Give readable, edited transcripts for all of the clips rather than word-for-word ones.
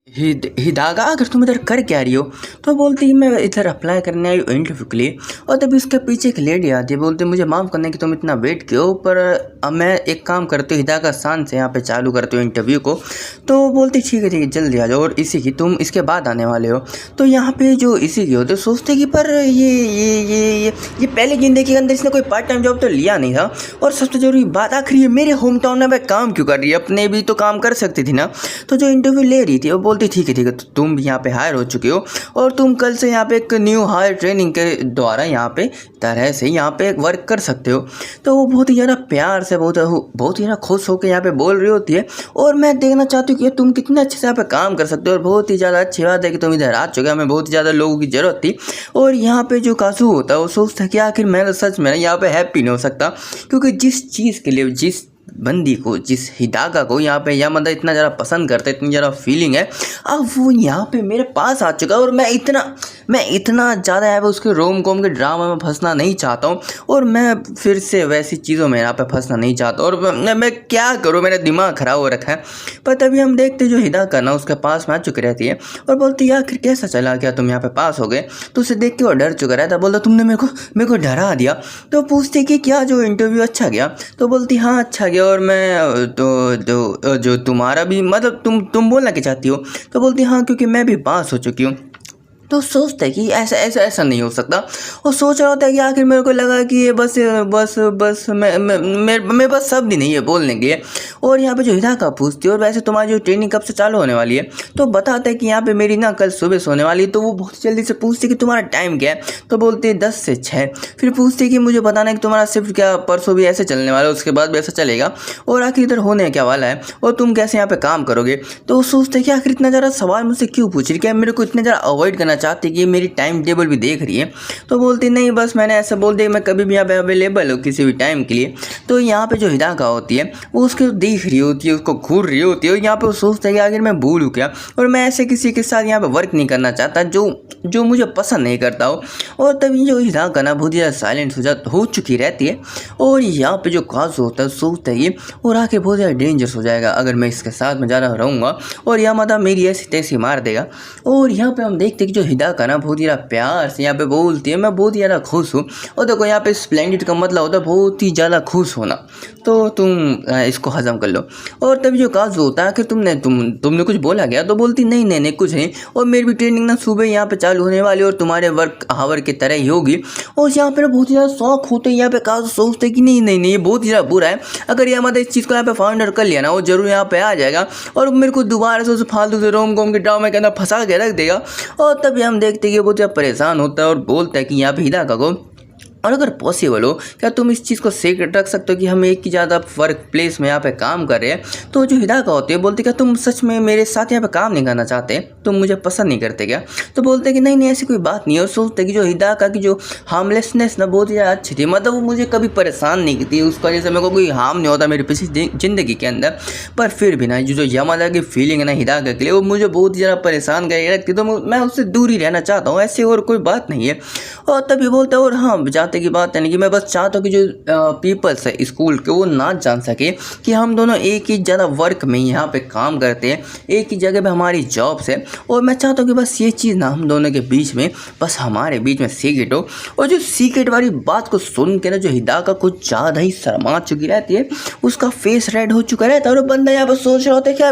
हिदागा अगर तुम इधर कर क्या रही हो। तो बोलती मैं इधर अप्लाई करने आई हूँ इंटरव्यू के लिए। और तभी उसके पीछे एक लेडी आती है, बोलती मुझे माफ़ करना कि तुम इतना वेट क्यों, पर अब मैं एक काम करती हूँ, हिदागा शान से यहाँ पे चालू करती हूँ इंटरव्यू को। तो बोलती ठीक है जल्दी आ जाओ, और इसी की तुम इसके बाद आने वाले हो। तो यहाँ पे जो इसी की होते सोचते कि पर ये पहले ज़िंदगी के अंदर इसने कोई पार्ट टाइम जॉब तो लिया नहीं था। और सबसे ज़रूरी बात आखिर ये मेरे होम टाउन में काम क्यों कर रही है, अपने भी तो काम कर सकती थी ना। तो जो इंटरव्यू ले रही थी वो बोलती ठीक है तो तुम भी यहाँ पे हायर हो चुके हो, और तुम कल से यहाँ पे एक न्यू हायर ट्रेनिंग के द्वारा यहाँ पे तरह से यहाँ पे वर्क कर सकते हो। तो वो बहुत ही ज़्यादा प्यार से बहुत ही ज़्यादा खुश होकर यहाँ पे बोल रही होती है। और मैं देखना चाहती हूँ कि तुम कितने अच्छे से यहाँ पे काम कर सकते हो, और बहुत ही ज़्यादा अच्छी बात है कि तुम इधर आ चुके हो, हमें बहुत ही ज़्यादा लोगों की ज़रूरत थी। और यहाँ पे जो काजू होता है वो सोचता है कि आखिर मैं तो सच में यहाँ पे हैप्पी नहीं हो सकता, क्योंकि जिस चीज़ के लिए जिस बंदी को, जिस हिदागा को यहाँ पे यह मतलब इतना ज़्यादा पसंद करते, इतनी ज़्यादा फीलिंग है, अब वो यहाँ पे मेरे पास आ चुका है। और मैं इतना ज़्यादा यहाँ पे उसके रोम कॉम के ड्रामा में फंसना नहीं चाहता हूँ, और मैं फिर से वैसी चीज़ों में यहाँ पे फंसना नहीं चाहता। और मैं क्या करूँ, मेरा दिमाग ख़राब हो रखा है। पर तभी हम देखते जो हिदागा ना उसके पास में आ चुकी रहती है, और बोलती है आखिर कैसा चला, क्या तुम यहाँ पे पास हो गए। तो उसे देख के वो डर चुका रहता, बोलता तुमने मेरे को डरा दिया। तो पूछते कि क्या जो इंटरव्यू अच्छा गया। तो बोलती हाँ अच्छा गया, और मैं तो जो तुम्हारा भी मतलब तुम बोलना क्या चाहती हो। तो बोलती हाँ क्योंकि मैं भी पास हो चुकी हूँ। तो सोचता है कि ऐसा नहीं हो सकता। और सोच रहा होता है कि आखिर मेरे को लगा कि ये बस मैं बस शब्द ही नहीं है बोलने के लिए। और यहाँ पे जो हिदागा पूछती है और वैसे तुम्हारी जो ट्रेनिंग कब से चालू होने वाली है। तो बताता है कि यहाँ पे मेरी ना कल सुबह सोने वाली है। तो वो बहुत जल्दी से पूछती है कि तुम्हारा टाइम क्या है। तो बोलती है 10 से 6। फिर पूछती है कि मुझे बताना है कि तुम्हारा शिफ्ट क्या परसों भी ऐसे चलने वाला है, उसके बाद भी ऐसा चलेगा, और आखिर इधर होने क्या वाला है, और तुम कैसे यहाँ पे काम करोगे। तो वो सोचते हैं कि आखिर इतना ज़्यादा सवाल मुझसे क्यों पूछ रही, क्या मेरे को इतना ज़्यादा अवॉइड करना चाहती कि मेरी टाइम टेबल भी देख रही है। तो बोलती नहीं बस मैंने ऐसा बोल दिया मैं कभी भी यहाँ पे अवेलेबल हूँ किसी भी टाइम के लिए। तो यहाँ पे जो हिदागा होती है वो उसको देख रही होती है, उसको घूर रही होती है, और यहाँ पे वो सोचता है कि आखिर मैं भूलूँ क्या, और मैं ऐसे किसी के साथ यहाँ पे वर्क नहीं करना चाहता जो मुझे पसंद नहीं करता हो। और तभी जो हिदागा ना बहुत ज़्यादा साइलेंट हो चुकी रहती है। और यहाँ पे जो काजू होता है सोचता है ये और आके बहुत ज़्यादा डेंजरस हो जाएगा अगर मैं इसके साथ में ज़्यादा रहूँगा, और यह मतलब मेरी ऐसी तैसी मार देगा। और यहाँ पे हम देखते हैं कि जो हिदागा ना बहुत ज़्यादा प्यार से यहाँ पे बोलती है मैं बहुत ही ज़्यादा खुश हूँ। और देखो यहाँ पे स्प्लेंडिड का मतलब होता है बहुत ही ज़्यादा खुश होना। तो तुम इसको हजम कर लो। और तभी जो काजू होता है कि तुमने कुछ बोला गया। तो बोलती नहीं कुछ नहीं, और मेरी भी ट्रेनिंग ना सुबह यहाँ पे चालू होने वाली और तुम्हारे वर्क आवर की तरह ही होगी। और यहाँ पे बहुत ही ज़्यादा शौक होते हैं। यहाँ पे काजू सोचते कि नहीं ये बहुत ही ज़्यादा बुरा है, अगर ये मतलब इस चीज़ को यहाँ पे फाउंडर कर लिया ना वो जरूर यहाँ पे आ जाएगा और मेरे को दोबारा से उस फालतू से रोम कॉम के ड्रामे के अंदर फंसा के रख देगा। और तभी हम देखते हैं कि बहुत ज़्यादा परेशान होता है और बोलता है कि यहाँ पे हिदागा को और अगर पॉसिबल हो क्या तुम इस चीज़ को सीक्रेट रख सकते हो कि हम एक ही ज़्यादा वर्क प्लेस में यहाँ पे काम कर रहे हैं। तो जो हिदागा होती है बोलते क्या तुम सच में मेरे साथ यहाँ पे काम नहीं करना चाहते, तुम मुझे पसंद नहीं करते क्या। तो बोलते कि नहीं ऐसी कोई बात नहीं है। और सोचते कि जो हिदागा की जो हार्मलेसनेस ना बहुत ही ज़्यादा अच्छी थी, मतलब वो मुझे कभी परेशान नहीं की थी, उसकी वजह से मेरे को कोई हार्म नहीं होता मेरी पिछली ज़िंदगी के अंदर। पर फिर भी ना जो यमादा की फीलिंग है ना हिदागा के लिए वो मुझे बहुत ही ज़्यादा परेशान कर रखती, तो मैं उससे दूर ही रहना चाहता हूँ, ऐसे और कोई बात नहीं है। और तभी बोलता है और हाँ जाते की बात यानी कि मैं बस चाहता हूँ कि जो पीपल्स है स्कूल के वो ना जान सके कि हम दोनों एक ही ज़्यादा वर्क में यहाँ पे काम करते हैं, एक ही जगह पे हमारी जॉब्स है। और मैं चाहता हूँ कि बस ये चीज़ ना हम दोनों के बीच में बस हमारे बीच में सीक्रेट हो। और जो सीक्रेट वाली बात को सुन के ना जो हिदागा कुछ ज़्यादा ही शर्मा चुकी रहती है, उसका फेस रेड हो चुका रहता है। और बंदा यहाँ पर सोच रहा होता है कि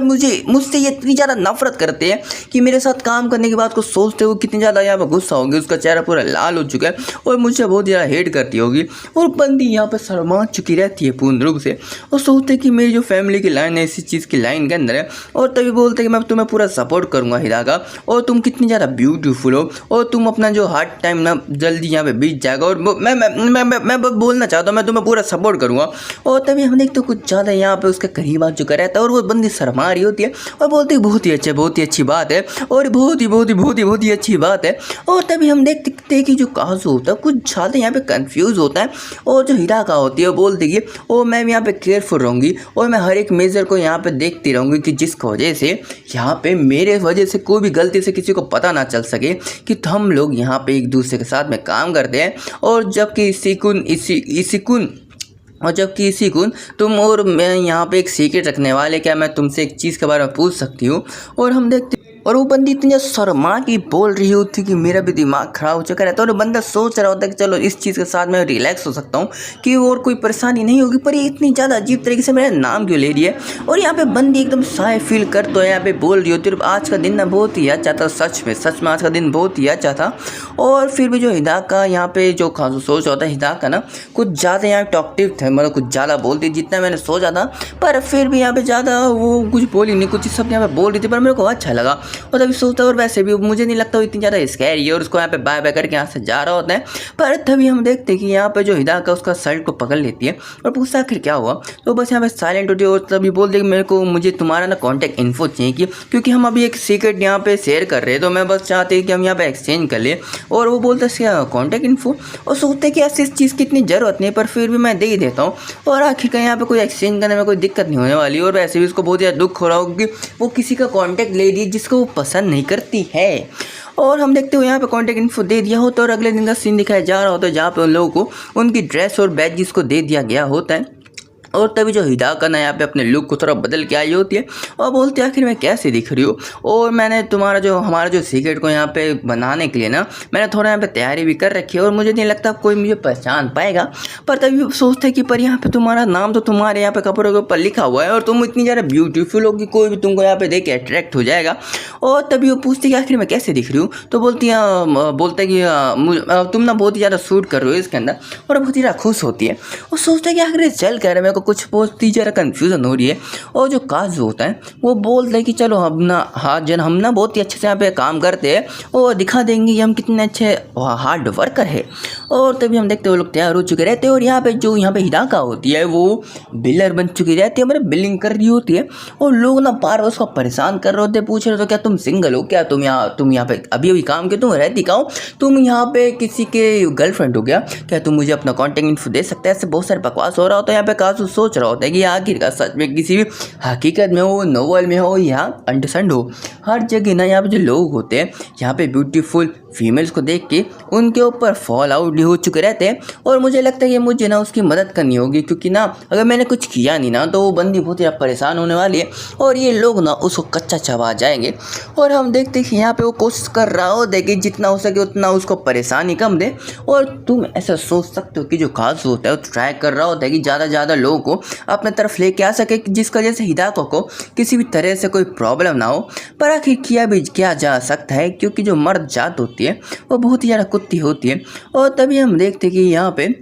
मुझसे ये इतनी ज़्यादा नफरत करते हैं कि मेरे साथ काम करने की बात को सोचते हुए कितनी ज़्यादा यहाँ पर गुस्सा होगी, उसका चेहरा पूरा लाल हो चुका है और मुझसे बहुत ज़्यादा हेट करती होगी। और बंदी यहाँ पर शर्मा चुकी रहती है पूर्ण रूप से और सोचते कि मेरी जो फैमिली की लाइन है इसी चीज़ की लाइन के अंदर है। और तभी बोलते कि मैं तुम्हें पूरा सपोर्ट करूँगा हिदागा, और तुम कितनी ज़्यादा ब्यूटीफुल हो, और तुम अपना जो हार्ड टाइम ना जल्दी यहाँ पे बीत जाएगा, और मैं बोलना चाहता हूँ मैं तुम्हें पूरा सपोर्ट करूँगा। और तभी हम देखते कुछ ज़्यादा यहाँ पे उसके करीब आ चुका रहता है और वो बंदी शर्मा रही होती है और बोलती बहुत ही अच्छा, बहुत ही अच्छी बात है, और बहुत ही अच्छी बात है। और तभी हम देखते कि जो काजू होता है कुछ ज़्यादा यहाँ पे कंफ्यूज होता है। और जो हिदागा होती है वो बोलती है ओ मैं यहाँ पे केयरफुल रहूँगी और मैं हर एक मेजर को यहाँ पे देखती रहूँगी कि जिसकी वजह से यहाँ पे मेरे वजह से कोई भी गलती से किसी को पता ना चल सके कि हम लोग यहाँ पे एक दूसरे के साथ में काम करते हैं। और जबकि इसी कुन तुम और मैं यहाँ पे एक सीक्रेट रखने वाले, क्या मैं तुमसे एक चीज़ के बारे में पूछ सकती हूँ। और हम देखते और वो बंदी इतनी शर्मा की बोल रही होती कि मेरा भी दिमाग खराब हो चुका रहता है और बंदा सोच रहा होता है कि चलो इस चीज़ के साथ मैं रिलैक्स हो सकता हूँ कि और कोई परेशानी नहीं होगी, पर ये इतनी ज़्यादा अजीब तरीके से मेरा नाम क्यों ले रही है। और यहाँ पे बंदी एकदम साय फील कर तो यहाँ पे बोल रही होती है। आज का दिन ना बहुत ही अच्छा था, सच में आज का दिन बहुत ही अच्छा था। और फिर भी जो हिदा का यहाँ पे जो खास सोच होता है, हिदा का ना कुछ ज़्यादा यहाँ टॉक्टिव थे, मतलब कुछ ज़्यादा बोलती जितना मैंने सोचा था, पर फिर भी यहाँ पे ज़्यादा वो कुछ बोली नहीं, कुछ सब यहाँ पे बोल रही थी, पर मेरे को अच्छा लगा। और तभी सोचता, और वैसे भी मुझे नहीं लगता वो इतनी ज़्यादा स्कैरी है, और उसको यहाँ पे बाय बाय करके यहाँ से जा रहा होता है। पर तभी हम देखते हैं कि यहाँ पे जो हिदा का उसका शर्ट को पकड़ लेती है और पूछता आखिर क्या हुआ। तो बस यहाँ पे साइलेंट होती है और तभी बोलते कि मेरे को मुझे तुम्हारा ना कॉन्टैक्ट इन्फो चाहिए क्योंकि हम अभी एक सीक्रेट यहाँ पे शेयर कर रहे हैं, तो मैं बस चाहते हैं कि हम यहाँ पे एक्सचेंज कर ले। और वो बोलता है कॉन्टैक्ट इन्फो, और सोचते कि ऐसी इस चीज़ की इतनी ज़रूरत नहीं, पर फिर भी मैं दे ही देता हूँ। और आखिर का यहाँ पे कोई एक्सचेंज करने में कोई दिक्कत नहीं होने वाली। और वैसे भी उसको बहुत ज़्यादा दुख हो रहा होगा कि वो किसी का कॉन्टैक्ट ले रही है जिसको वो पसंद नहीं करती है। और हम देखते हो यहाँ पे कॉन्टैक्ट इन्फो दे दिया होता है, और अगले दिन का सीन दिखाया जा रहा होता है जहाँ पे उन लोगों को उनकी ड्रेस और बैजेस को दे दिया गया होता है। और तभी जो हिदा का ना यहाँ पे अपने लुक को थोड़ा बदल के आई होती है और बोलती है आखिर मैं कैसे दिख रही हूँ, और मैंने हमारा जो सीक्रेट को यहाँ पे बनाने के लिए ना मैंने थोड़ा यहाँ पे तैयारी भी कर रखी है, और मुझे नहीं लगता कोई मुझे पहचान पाएगा। पर तभी सोचते कि पर यहाँ पे तुम्हारा नाम तो तुम्हारे यहाँ पे कपड़ों के ऊपर लिखा हुआ है, और तुम इतनी ज़्यादा ब्यूटीफुल हो कि कोई भी तुमको यहाँ पे देख के अट्रैक्ट हो जाएगा। और तभी वो पूछती कि आखिर मैं कैसे दिख रही हूँ, तो बोलते कि तुम ना बहुत ही ज़्यादा सूट कर रहे हो इसके अंदर, और बहुत ही ज़्यादा खुश होती है। और सोचता है कि आखिर चल कह रहे मेरे को कुछ बहुत ही ज़रा कन्फ्यूज़न हो रही है। और जो काजू होता है वो बोलता है कि चलो हम ना बहुत ही अच्छे से यहाँ पे काम करते हैं और दिखा देंगे कि हम कितने अच्छे हार्ड वर्कर है। और तभी हम देखते हैं वो लोग तैयार हो चुके रहते हैं, और यहाँ पे हिदाका होती है वो बिल्डर बन चुकी रहती है, मतलब बिल्डिंग कर रही होती है। और लोग ना बार बार उसको परेशान कर रहे होते, पूछ रहे हो क्या तुम सिंगल हो क्या, तुम यहाँ पे अभी काम के तुम रहती कहाँ हो, तुम यहाँ पे किसी के गर्लफ्रेंड हो क्या तुम मुझे अपना कॉन्टैक्ट इन्फो दे सकते हैं। ऐसे बहुत सारे बकवास हो रहा होता है। यहाँ पे काजू सोच रहा होता है कि आखिर का सच में किसी भी हकीकत में हो, नोवेल में हो या अंडरस्टैंड हो, हर जगह ना यहाँ पे जो लोग होते हैं यहाँ पे ब्यूटीफुल फीमेल्स को देख के उनके ऊपर फॉल आउट हो चुके रहते हैं। और मुझे लगता है कि मुझे ना उसकी मदद करनी होगी, क्योंकि ना अगर मैंने कुछ किया नहीं ना तो वो बंदी बहुत ज़्यादा परेशान होने वाली है और ये लोग ना उसको कच्चा चबा जाएंगे। और हम देखते हैं कि यहाँ पे वो कोशिश कर रहा हो कि जितना हो सके उतना उसको परेशानी कम दे। और तुम ऐसा सोच सकते हो कि जो खास होता है वो ट्राई कर रहा होता है कि ज़्यादा से ज़्यादा लोगों को अपने तरफ लेके आ सके, जिसकी वजह से हिदाको को किसी भी तरह से कोई प्रॉब्लम ना हो। पर आखिर किया भी क्या जा सकता है, क्योंकि जो मर्द जात होती है वो बहुत ही ज़्यादा कुत्ती होती है। और तभी हम देखते हैं कि यहाँ पे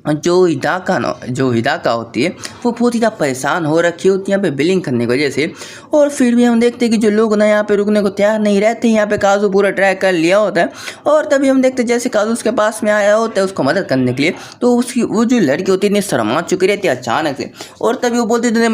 जो हिदाका होती है वो बहुत ही ज़्यादा परेशान हो रखी होती है यहाँ पे बिलिंग करने की वजह से। और फिर भी हम देखते हैं कि जो लोग ना यहाँ पे रुकने को तैयार नहीं रहते, यहाँ पे काजू पूरा ट्राई कर लिया होता है। और तभी हम देखते हैं जैसे काजू उसके पास में आया होता है उसको मदद करने के लिए, तो वो जो लड़की होती है इतनी शर्मा चुकी रहती है अचानक से। और तभी वो बोलते थे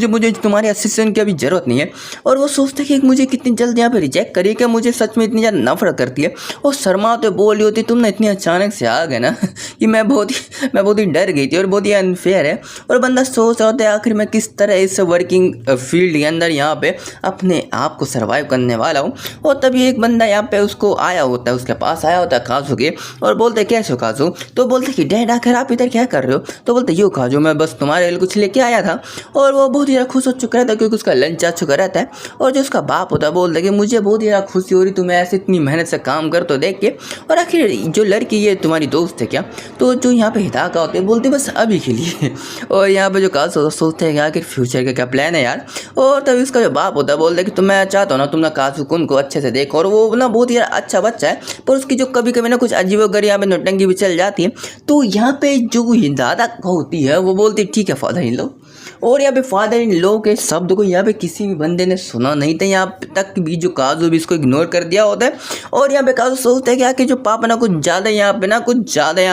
मुझे तुम्हारे असिस्टेंट की अभी ज़रूरत नहीं है। और वो सोचते कि मुझे कितनी जल्द यहाँ पे रिजेक्ट करिए, क्या मुझे सच में इतनी ज़्यादा नफरत करती है। और शर्मा तो बोल रही होती तुम ना इतनी अचानक से आ गए ना कि मैं बहुत ही डर गई थी और बहुत ही अनफेयर है। और बंदा सोच रहा होता है आखिर मैं किस तरह इस वर्किंग फील्ड के अंदर यहाँ पे अपने आप को सर्वाइव करने वाला हूँ। और तभी एक बंदा यहाँ पे उसको आया होता है, उसके पास आया होता है काजू के, और बोलते कैसे हो काजू, तो बोलते कि डैड आखिर आप इधर क्या कर रहे हो, तो बोलते यूँ काजू मैं बस तुम्हारे लिए कुछ लेके आया था। और वो बहुत ही ज़्यादा खुश हो चुका रहता है क्योंकि उसका लंच आ चुका रहता है। और जो उसका बाप होता है बोलता है कि मुझे बहुत ही ज़्यादा खुशी हो रही तुम्हें ऐसे इतनी मेहनत से काम कर तो देख के। और आखिर जो लड़की ये तुम्हारी दोस्त है क्या, तो जो यहाँ पे हिदाका होते हैं बोलते बस अभी के लिए। और यहाँ पे जो काजू सोचते हैं कि आखिर फ्यूचर का क्या प्लान है यार। और तभी उसका जो बाप होता है बोलता है कि मैं चाहता हूँ ना तुम ना काजू कुन को अच्छे से देखो। और वो ना बहुत ही अच्छा बच्चा है, पर उसकी जो कभी कभी ना कुछ अजीबोगरीब यहाँ पे नौटंकी भी चल जाती है। तो यहाँ पे जो दादा होती है वो बोलती है ठीक है फादर इन लो। और यहाँ पे फादर इन लो के शब्द को यहाँ पे किसी भी बंदे ने सुना नहीं था, यहाँ तक भी जो काजू भी इसको इग्नोर कर दिया होता है। और यहाँ पे काजू सोचता है कि आखिर जो पापा ना कुछ ज़्यादा यहाँ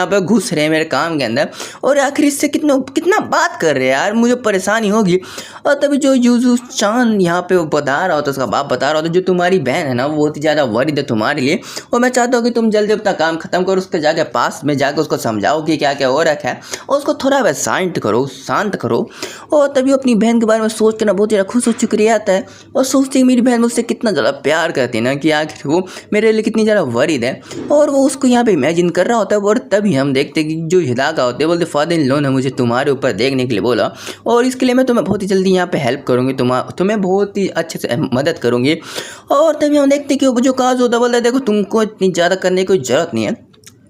पे घुस रहे हैं मेरे काम के अंदर, और आखिर इससे कितना बात कर रहे हैं यार, मुझे परेशानी होगी। और तभी जो यूजू चांद यहाँ पे बता रहा होता, उसका बाप बता रहा होता जो तुम्हारी बहन है ना वो बहुत ही ज़्यादा वरीड है तुम्हारे लिए, और मैं चाहता हूँ कि तुम जल्दी अपना काम खत्म करो, उसके जाके पास में जाकर उसको समझाओ कि क्या क्या हो रखा है और उसको थोड़ा शांत करो। और तभी वो अपनी बहन के बारे में सोच कर ना बहुत ज़्यादा खुश हो चुकी रहता है और सोचती है मेरी बहन मुझसे कितना ज़्यादा प्यार करती है ना, कि आखिर वो मेरे लिए कितनी ज़्यादा वरीड है। और वो उसको यहाँ पे इमेजिन कर रहा होता है। और तभी हम देखते हैं कि जो हिदाका होते हैं बोलते फादर इन लॉ ने मुझे तुम्हारे ऊपर देखने के लिए बोला और इसके लिए मैं तुम्हें बहुत ही जल्दी यहाँ पे हेल्प करूँगी, तुम्हें बहुत ही अच्छे से मदद करूँगी। और तभी हम देखते हैं कि वो जो काज होता है बोलता है देखो तुमको इतनी ज़्यादा करने की कोई ज़रूरत नहीं है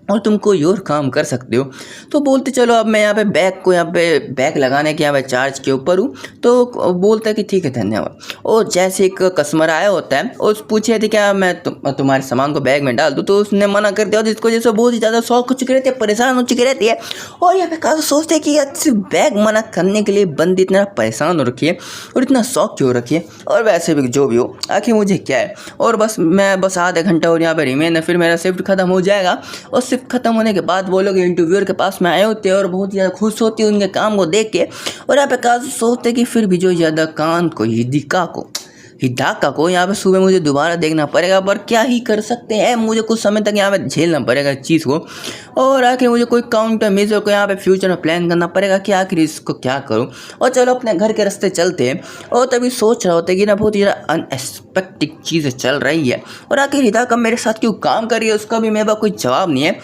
और तुम कोई और काम कर सकते हो। तो बोलते चलो अब मैं यहाँ पे बैग लगाने के यहाँ पे चार्ज के ऊपर हूँ। तो बोलता है कि ठीक है धन्यवाद। और जैसे एक कस्टमर आया होता है और पूछे थे क्या मैं तुम्हारे सामान को बैग में डाल दूँ, तो उसने मना कर दिया। जिसको जैसे बहुत ही ज़्यादा शौक हो चुके रहते हैं, परेशान हो चुकी रहती है। और यहाँ पे काफ़ी सोचते हैं कि यार सिर्फ बैग मना करने के लिए बंदी इतना परेशान हो रखी है और इतना शौक क्यों रखी है। और वैसे भी जो भी हो आखिर मुझे क्या है, और बस आधा घंटा और यहाँ पे रिमेन है, फिर मेरा शिफ्ट खत्म हो जाएगा। और शिफ्ट खत्म होने के बाद वो लोग इंटरव्यूअर के पास में आए होते हैं और बहुत ज़्यादा खुश होती है उनके काम को देख के। और यहाँ पे काज सोचते कि फिर भी जो ज़्यादा कान को हिदाका को यहाँ पे सुबह मुझे दोबारा देखना पड़ेगा, पर क्या ही कर सकते हैं, मुझे कुछ समय तक यहाँ पे झेलना पड़ेगा इस चीज़ को। और आखिर मुझे कोई काउंटर मेजर को यहाँ पे फ्यूचर में प्लान करना पड़ेगा कि आखिर इसको क्या करूँ। और चलो अपने घर के रास्ते चलते हैं। और तभी सोच रहा होता है कि ना बहुत ही ज़्यादा अनएक्सपेक्टेड चीज़ें चल रही है और आखिर हिदाका मेरे साथ क्यों काम कर रही है उसका भी मेरे पास कोई जवाब नहीं है।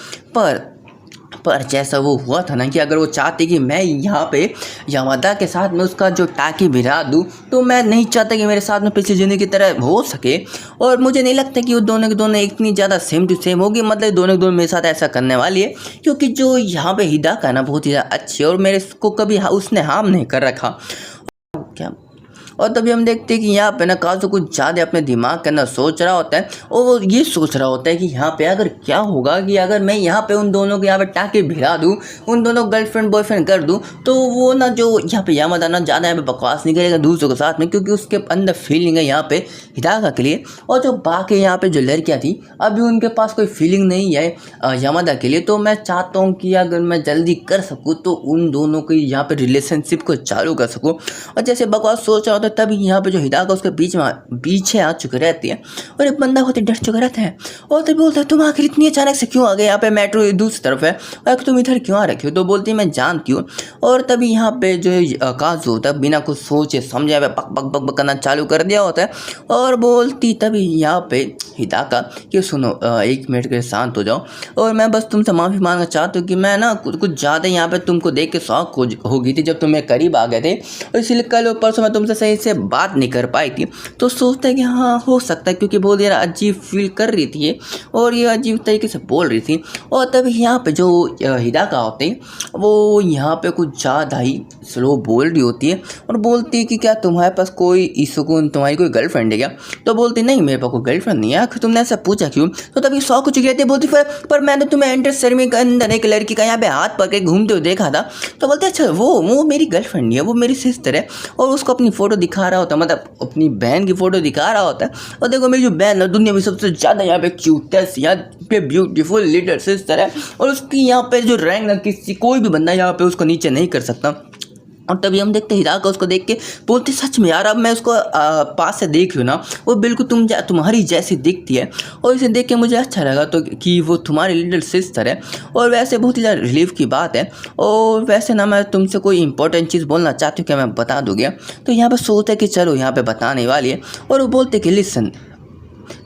पर जैसा वो हुआ था ना कि अगर वो चाहती कि मैं यहाँ पे यामादा के साथ में उसका जो टाकी भिड़ा दूँ, तो मैं नहीं चाहता कि मेरे साथ में पिछली जिंदगी की तरह हो सके। और मुझे नहीं लगता कि वो दोनों के दोनों इतनी ज़्यादा सेम टू सेम होगी, मतलब दोनों के दोनों मेरे साथ ऐसा करने वाली है। क्योंकि जो यहाँ पे हिदाका है ना बहुत ही ज़्यादा अच्छी है और मेरे को कभी उसने हार्म नहीं कर रखा क्या। और तभी हम देखते हैं कि यहाँ पे ना काजू कुछ ज़्यादा अपने दिमाग के अंदर सोच रहा होता है और वो ये सोच रहा होता है कि यहाँ पे अगर क्या होगा कि अगर मैं यहाँ पे उन दोनों के यहाँ पे टाके भिड़ा दूँ, उन दोनों गर्लफ्रेंड बॉयफ्रेंड कर दूँ, तो वो ना जो यहाँ पे यामादा ना ज़्यादा यहाँ पे बकवास नहीं करेगा दूसरों के साथ में, क्योंकि उसके अंदर फीलिंग है यहाँ पे हिदाका के लिए। और जो बाकी यहाँ पे जो लड़कियाँ थी अभी उनके पास कोई फीलिंग नहीं है यामादा के लिए। तो मैं चाहता हूँ कि अगर मैं जल्दी कर सकूँ तो उन दोनों की यहाँ पे रिलेशनशिप को चालू कर सकूँ। और जैसे बकवास सोच रहा होता है तभी यहाँ पे जो हिदाका उसके पीछे आ चुके रहती है और एक बंदा होते डर चुका रहता है। और तभी बोलता है तुम आखिर इतनी अचानक से क्यों आ गए, यहाँ पे मेट्रो दूसरी तरफ है और तुम इधर क्यों आ रखे हो। तो बोलती है मैं जानती हूँ। और तभी यहाँ पे जो काजू होता है बिना कुछ सोचे समझे पक पक पक पक करना चालू कर दिया होता है। और बोलती तभी यहाँ पे हिदाका कि सुनो 1 मिनट के शांत हो जाओ और मैं बस तुमसे माफ़ी मांगना चाहती हूँ कि मैं ना कुछ ज़्यादा यहाँ पे तुमको देख के शौक हो गई थी जब तुम मेरे करीब आ गए थे, और इसलिए कल और परसों मैं तुमसे सही से बात नहीं कर पाई थी। तो सोचता है कि हाँ हो सकता है, क्योंकि बहुत ज़्यादा अजीब फील कर रही थी और ये अजीब तरीके से बोल रही थी। और तभी यहाँ पे जो हिदाका होते हैं वो यहाँ पे कुछ ज़्यादा ही स्लो बोल रही होती है और बोलती है कि क्या तुम्हारे पास कोई सुकून, तुम्हारी कोई गर्लफ्रेंड है क्या। तो बोलती नहीं मेरे पास कोई गर्लफ्रेंड नहीं है। तुमने ऐसा पूछा क्यों। तो तभी शौक हो चुकी रहती है। बोलती पर मैंने तुम्हें एंटर सेरेमनी के अंदर एक लड़की का यहाँ पे हाथ पकड़ के घूमते हुए देखा था। तो बोलते अच्छा वो मेरी गर्लफ्रेंड नहीं है, वो मेरी सिस्टर है। और उसको अपनी फ़ोटो दिखा रहा होता है, मतलब अपनी बहन की फ़ोटो दिखा रहा होता है। और देखो मेरी जो बहन है दुनिया में सबसे ज़्यादा यहाँ पे क्यूटेस्ट, यहाँ पे ब्यूटीफुल लिटिल सिस्टर है और उसकी यहाँ पे जो रैंक ना किसी कोई भी बंदा यहाँ पे उसको नीचे नहीं कर सकता। और तभी हम देखते हिदाका उसको देख के बोलते सच में यार अब मैं उसको पास से देख लूँ ना, वो बिल्कुल तुम्हारी जैसी दिखती है और इसे देख के मुझे अच्छा लगा तो कि वो तुम्हारी लिटिल सिस्टर है। और वैसे बहुत ही ज़्यादा रिलीफ की बात है। और वैसे ना मैं तुमसे कोई इंपॉर्टेंट चीज़ बोलना चाहती हूँ, क्या मैं बता दूँगी। तो यहाँ पर सोचता है कि चलो यहाँ पर बताने वाली है और वो बोलते कि लिसन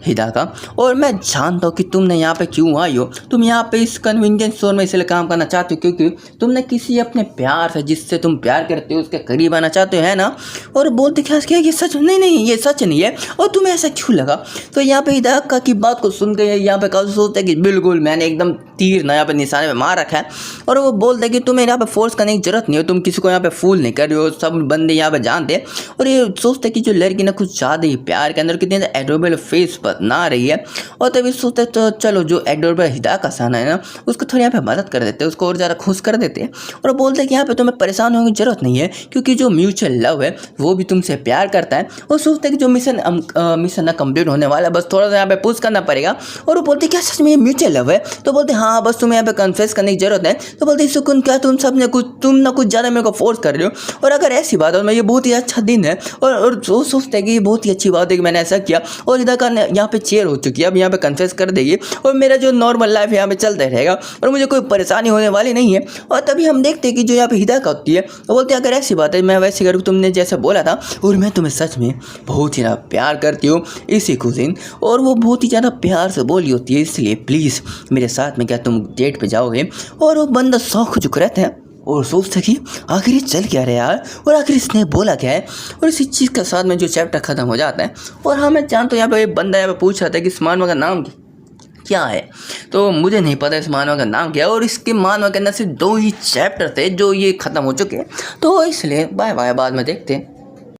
हिदाका, और मैं जानता हूँ कि तुमने यहाँ पे क्यों आई हो। तुम यहाँ पे इस कन्वीनियंस स्टोर में इसलिए काम करना चाहते हो क्योंकि तुमने किसी अपने प्यार से, जिससे तुम प्यार करते हो, उसके करीब आना चाहते हो, है ना। और बोलते क्या ये सच नहीं ये सच नहीं है और तुम्हें ऐसा क्यों लगा। तो यहाँ पे हिदाका की बात को सुन के यहाँ पे काजू सोचता है कि बिल्कुल मैंने एकदम तीर ना यहाँ पे निशाने में मार रखा है। और वो बोलता है कि तुम्हें यहाँ पे फोर्स करने की जरूरत नहीं हो, तुम किसी को यहाँ पे फूल नहीं कर रहे हो, सब बंदे यहाँ पे जानते हैं। और ये सोचते कि जो लड़की ना कुछ ज़्यादा ही प्यार के अंदर कितनी एडोरेबल फेस बना रही है। और तभी सोचते तो चलो जो एडोरेबल हिदाका साना है ना उसको थोड़ी यहाँ पे मदद कर देते हैं, उसको और ज़्यादा खुश कर देते हैं। और बोलते हैं कि यहाँ पे तुम्हें परेशान होने की जरूरत नहीं है क्योंकि जो म्यूचुअल लव है वो भी तुमसे प्यार करता है। और सोचते हैं कि जो मिशन ना कंप्लीट होने वाला है, बस थोड़ा सा यहाँ पे पुश करना पड़ेगा। और वो बोलते क्या सच में म्यूचुअल लव है। तो बोलते हाँ बस तुम्हें यहाँ पे कन्फेस करने की जरूरत है। तो बोलते सुकून क्या तुम ना कुछ ज़्यादा मेरे को फोर्स कर रहे हो। और अगर ऐसी बात है मैं ये बहुत ही अच्छा दिन है और सोचते हैं कि ये बहुत ही अच्छी बात है कि मैंने ऐसा किया। और हिदाका यहाँ पे चेयर हो चुकी है, अब यहाँ पे कन्फेस कर देगी और मेरा जो नॉर्मल लाइफ यहाँ पे चलता रहेगा और मुझे कोई परेशानी होने वाली नहीं है। और तभी हम देखते हैं कि जो यहाँ पे हिदाका होती है वो बोलते हैं अगर ऐसी बात है मैं वैसे करूँ तुमने जैसा बोला था, और मैं तुम्हें सच में बहुत ही ज़्यादा प्यार करती हूँ इसी कुजिन, और वो बहुत ही ज़्यादा प्यार से बोली होती है, इसलिए प्लीज़ मेरे साथ में क्या तुम डेट पे जाओगे। और वो बंदा शौक हो चुका रहता है और सोचता कि आखिर ये चल क्या रहा है यार, और आखिर इसने बोला क्या है। और इसी चीज़ के साथ में जो चैप्टर ख़त्म हो जाता है। और हाँ मैं जानता हूँ यहाँ पे एक बंदा यहाँ पे पूछ रहा था कि इस मानवा का नाम क्या है, तो मुझे नहीं पता इस मानवा का नाम क्या है, और इसके मानवा के अंदर सिर्फ 2 ही चैप्टर थे जो ये ख़त्म हो चुके हैं, तो इसलिए बाय बाय, बाद में देखते हैं।